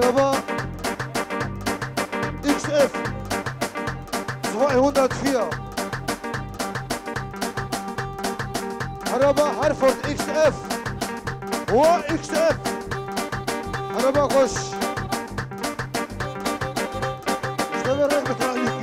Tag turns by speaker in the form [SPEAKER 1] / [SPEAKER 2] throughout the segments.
[SPEAKER 1] مرحبا اكس اف 204 مرحبا هارفورد اكس اف هو اكس اف مرحبا خش اشتغل رحمة عليكي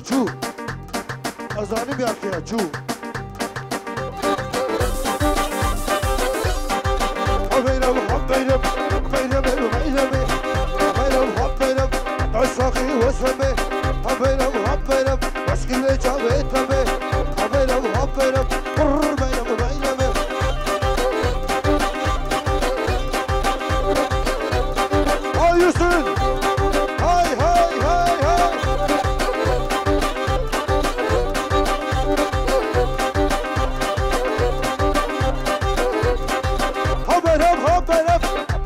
[SPEAKER 1] شو أزاني بياكيها شو حبينا وحبينا حبينا وحبينا حبينا وحبينا عشاقي واسمي حبينا وحبينا بس كل جابتنا بي حبينا وحبينا قربينا وبينا بي هاي يوسف هاي هاي هاي هاي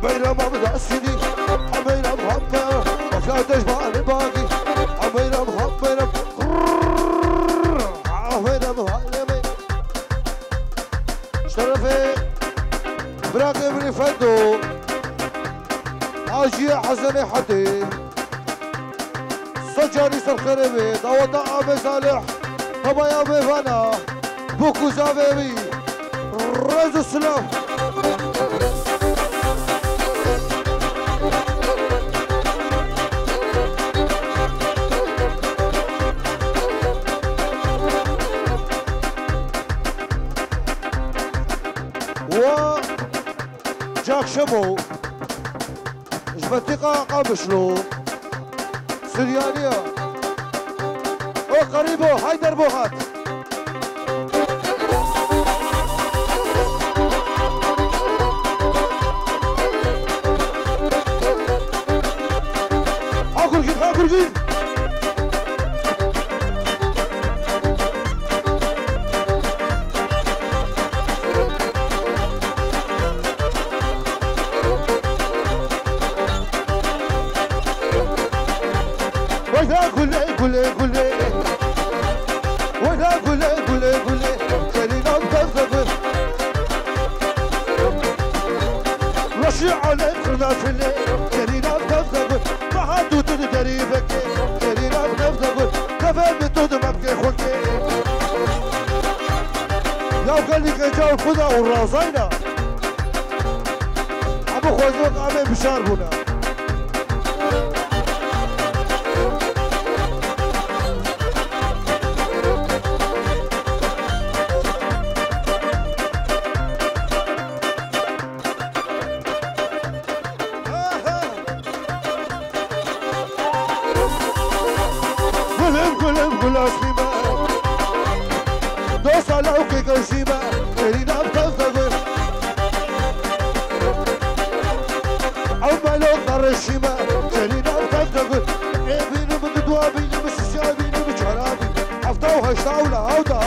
[SPEAKER 1] حبينا ما بدأ السنين حبينا محبنا ولا تجمع الباقي حبينا محبنا حبينا محبنا شرفي براقي بني فندو عاجي حسني حدي سجاري سرخربي داوطا أبي صالح طبا يا أبي فانا بوكو زابيبي رزو السلام جاك شبو ايش منطقة قابشلو سريانية او قريبو حيدر بوهات هاكل جيد رشي عليك خرنا في الليل كرينا بكفزة ما حدو تدري بكي كرينا بكفزة كفا بتود مبكي خلقي لو قال لك جاو خدا والرازينا ابو خوزوك عمي بشار بنا كل أسلمة دوس على أوكي كوشيما كرينا بتفضل عمالو قر الشيما كرينا بتفضل بيني بدوا بيني مسيا بيني بجرابي حفظة وهشتا ولا عودة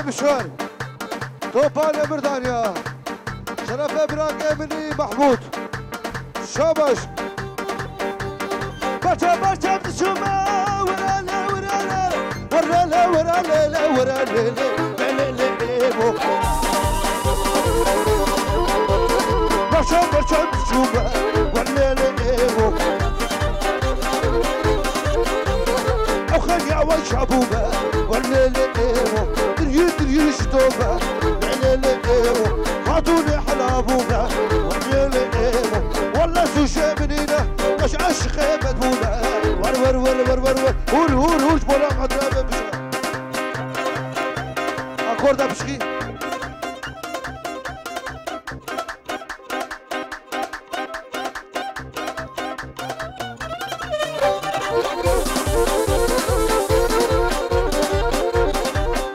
[SPEAKER 1] بشوار توبان بردانيا شرف ابراك ابني محمود شابش برجع برجع بشوما ورا لا ورا لا ورا لا ورا لا ورا لا برجع برجع بشوما ورا لا دعوة شعبوبة والليل إيمو دريد شتوبة الليل إيمو خاطوني حلابوبة والليل إيمو والله سوشي بنينا مش عشق مدبولة ور هول جبولا مدربة بشغل أكوردا بشغي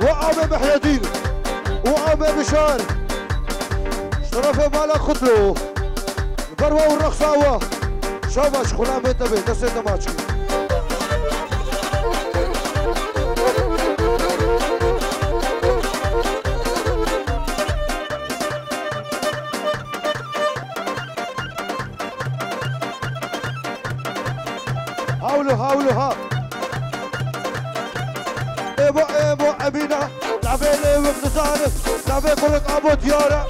[SPEAKER 1] وعامة محيدين وعامة بشار شرفة مالا خطلو البروة والرقصاوة شاباش خلا بيتا بيتا سيدا ماتشي هاولو ها ايبو امينة لعبيلي وقتزانة لعبي كلك ابو ديارة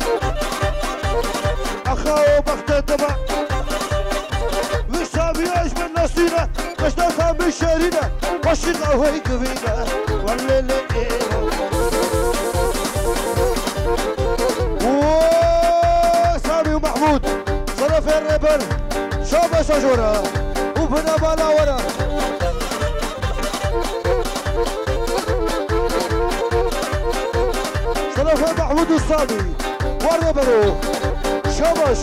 [SPEAKER 1] اخاو بخت تبع وشامي ايش من نصيرة مش نفهم بالشارينة وشيك اوهي كفينة والليلي ايبو سامي ومحمود صرف الريبر شابة شجرة وبنا بالا ورا صرف محمود الصامي والريبرو شابش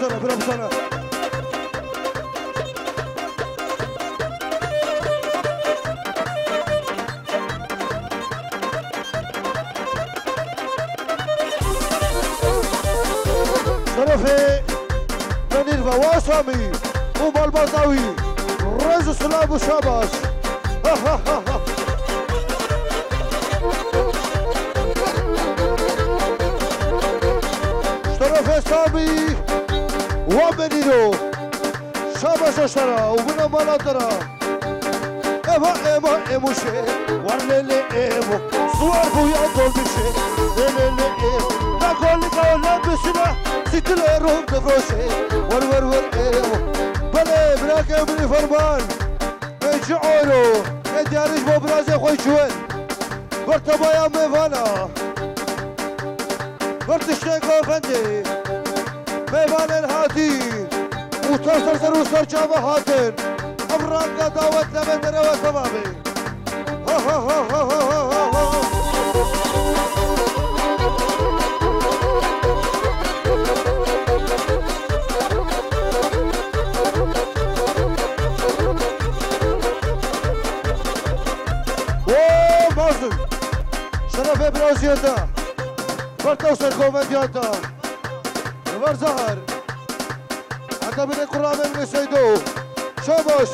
[SPEAKER 1] زنا برام زنا صرفي من الفواسمي وبالبطاوي رئيس السلام وشابش اشترى سامي ومنينو شابش اشترى ومن مالا ترى ايمو شي والليلي ايمو صور بويا طول بشي الليلي ايمو ناكل قولا بسنا ست الروم تفروشي ور ايمو بلي براكي بني فرمان بيجعولو ادياريش ببرازي خوي شوين برتبايا ميفانا برتشتيكو فندي ميفان الهاتي وتصر سروسر جابا هاتن امرانكا دعوت لمدر وتمامي مازن شرف برازيتا برتوصل كومنتياتا نور زهر حتى من القرآن من سيدو شابش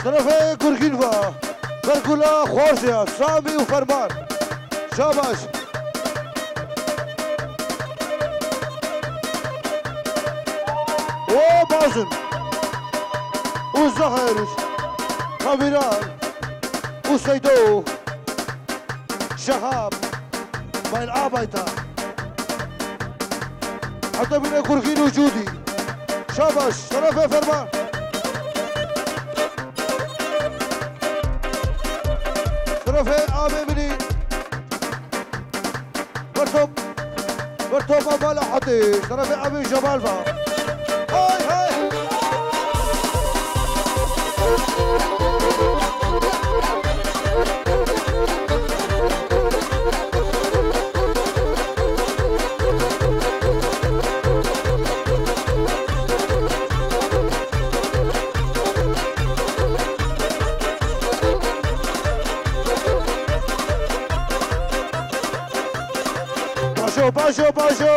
[SPEAKER 1] شرفي كوركينفا بركولا خورسيا سامي وفرمان شابش وبازم وزهر خبيران وسيدو شهاب بين عبيطة حتى من كوركين وجودي شابش شرفي فرمان شرفي آمي مني برتوب أبا لحظي شرفي أبي جمال با هاي باجو باجو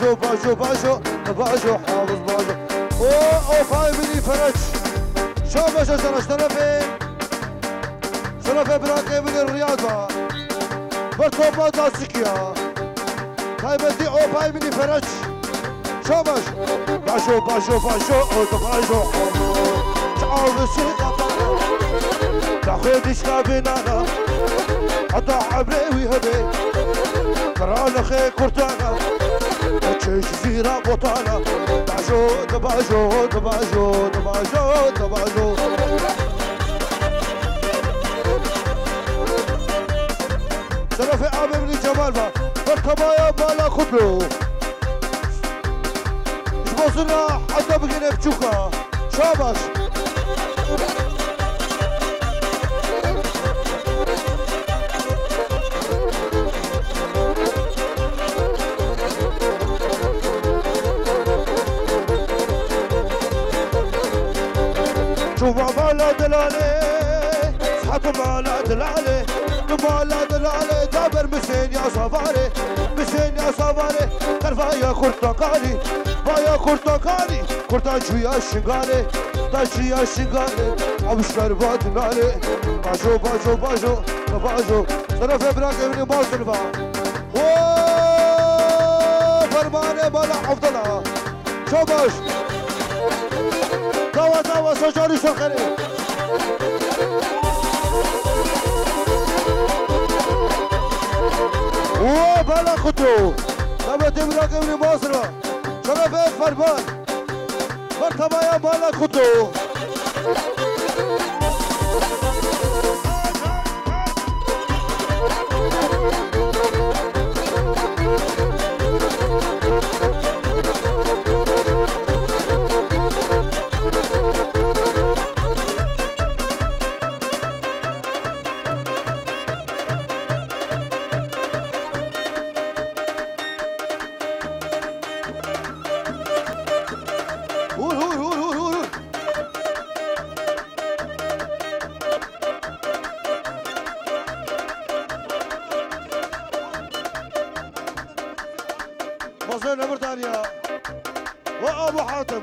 [SPEAKER 1] حافظ باجو حافظ باجو اوه فايملي فرج شو باجو اشترفين طرف براكي من الرياضة برطوبة داسكيا تايمتي او باي مني فرج شابش باشو باشو باشو او باشو تعال السيقة تاخدش لابنانا حتى عبري ويهبي ترانا خي كورتانا تشيش زيرا بوطانا باشو دباشو دباشو دباشو دباشو سلفي عامل من جمال با بركبايا بالا خدلو جبوزنا حتى بقينا بتشوكا شابش شوفوا بالا دلالي صحتوا بالا دلالي بالا دلالي دابر مسين يا صفاري مسين يا صفاري طرفا يا كورتاكالي بايا كورتاكالي كورتاجو يا شنغالي تاجو يا شنغالي ابشكر بادنالي باجو باجو باجو باجو طرف براك ابن باصرفا فرماني بالا افضلها شوبش دوا دوا سجاري سخري بالا خطو لما تبراك ابن باصرفا شرف فرمان مرتبة يا بالا خطو مصير بريطانيا وابو حاتم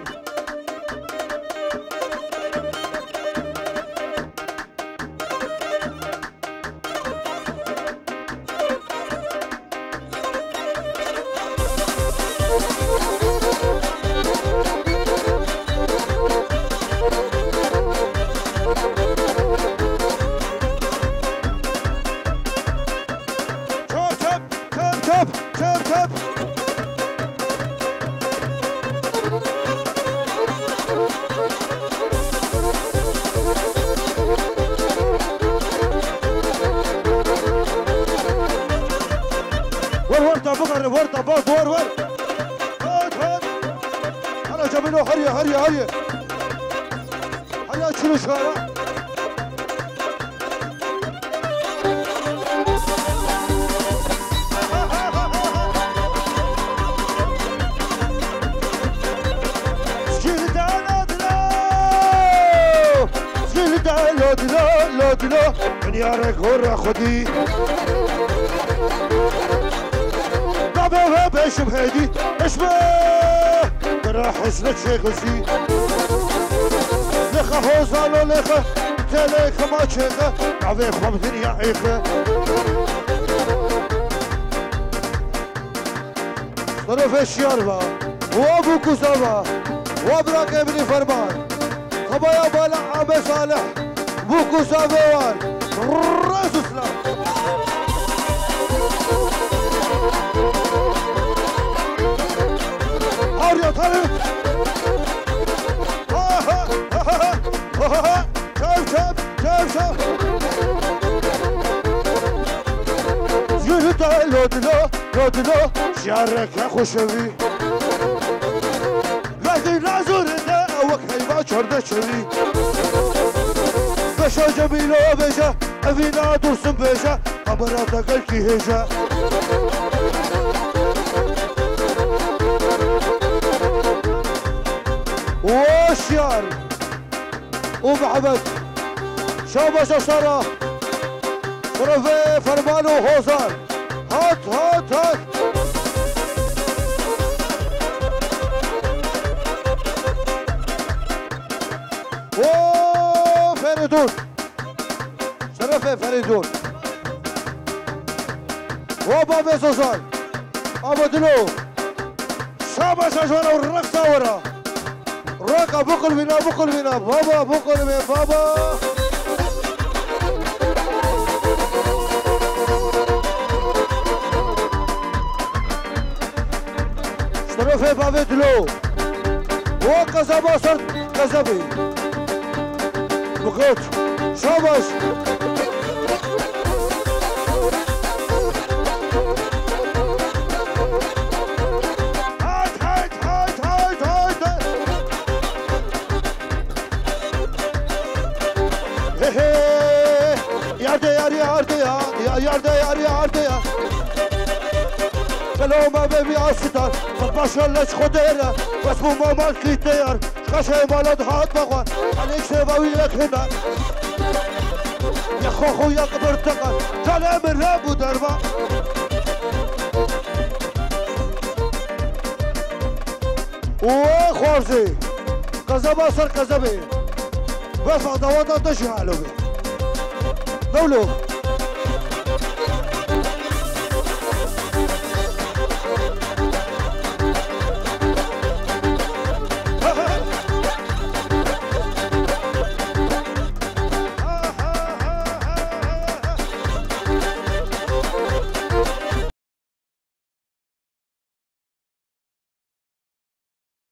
[SPEAKER 1] ورطة باص ور هات أنا جابينه هرية هيا تشيلوا شارع لودلو من يارك غرة خدي طبعا باش بهدي اشبه ترى حسنك شي غزي لخا هوزالو لخا تلك ما تشيخه عبي خم دنيا عيخه طرف الشياربا وابو كوسابا وابراك ابن فرمان خبايا بالا عبي صالح بوكو سافوان راس اسلام هاريا طارق شاف زيرتا لودلو شعرك يا خوشوي لكن لازورنا وكيما شرد شوي بشا جميلو بشا أفينا درسم بشا خبراتا قلكي هجا وشيار ومحمد شابش صرا صرفي فرمانو هوزان هات فيريدون شرف فريدون وبابا سوسان ابو دلو شاباش اجوانا والرقصه ورا رقا بقل بنا بابا بقل بنا بابا شرف بابا دلو وكذا صرت كذبي بقيت شاباش يارده سلام ببی آستان فباشلش خودره بس مو مامان کیتیار خشه مالد هات بخوان علیک سباوی لکنه یا خوخو یا برتقال کلام ربو درما و خورزی کذبا سر کذبی بس دوات دشی حالو بی دولو